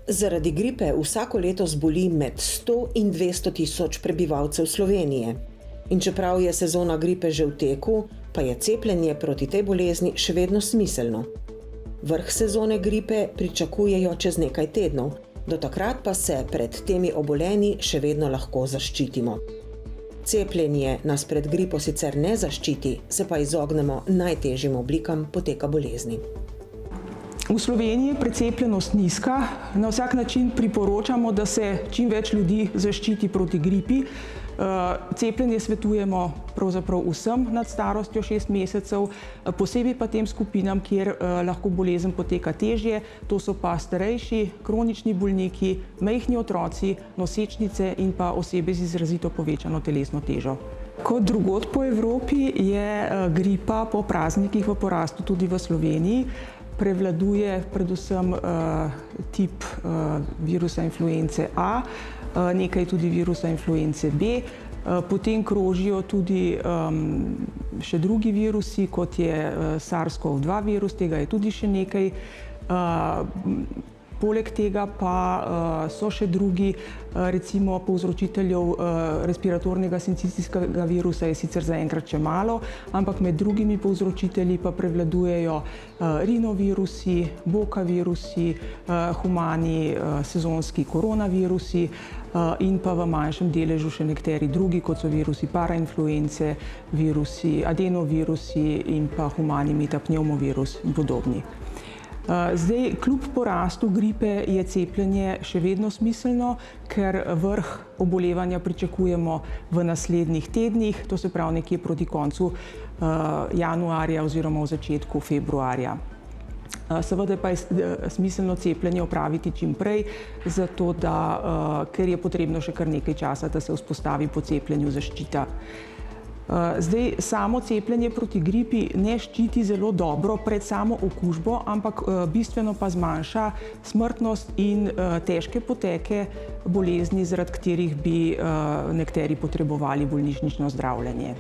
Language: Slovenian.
Zaradi gripe vsako leto zboli med 100 in 200 tisoč prebivalcev Slovenije. In čeprav je sezona gripe že v teku, pa je cepljenje proti tej bolezni še vedno smiselno. Vrh sezone gripe pričakujejo čez nekaj tednov, do takrat pa se pred temi obolenji še vedno lahko zaščitimo. Cepljenje nas pred gripo sicer ne zaščiti, se pa izognemo najtežjim oblikam poteka bolezni. V Sloveniji je precepljenost nizka. Na vsak način priporočamo, da se čim več ljudi zaščiti proti gripi. Cepljenje svetujemo pravzaprav vsem nad starostjo 6 mesecev, posebej pa tem skupinam, kjer lahko bolezen poteka težje. To so pa starejši, kronični bolniki, majhni otroci, nosečnice in pa osebe z izrazito povečano telesno težo. Kot drugod po Evropi je gripa po praznikih v porastu tudi v Sloveniji. Prevladuje predvsem tip virusa influence A, nekaj tudi virusa influence B. Potem krožijo tudi še drugi virusi, kot je SARS-CoV-2 virus, tega je tudi še nekaj. Poleg tega pa so še drugi, recimo povzročiteljev respiratornega sincicijskega virusa je sicer zaenkrat še malo, ampak med drugimi povzročitelji pa prevladujejo rinovirusi, boka virusi, humani sezonski koronavirusi in pa v manjšem deležu še nekateri drugi, kot so virusi parainfluence, virusi adenovirusi in pa humani metapneumovirus in podobni. Zdaj, kljub porastu gripe je cepljenje še vedno smiselno, ker vrh obolevanja pričakujemo v naslednjih tednih, to se pravi nekje proti koncu januarja oziroma v začetku februarja. Seveda pa je smiselno cepljenje opraviti čim prej, zato ker je potrebno še kar nekaj časa, da se vzpostavi po cepljenju zaščita. Zdaj, samo cepljenje proti gripi ne ščiti zelo dobro pred samo okužbo, ampak bistveno pa zmanjša smrtnost in težke poteke bolezni, zaradi katerih bi nekateri potrebovali bolnišnično zdravljenje.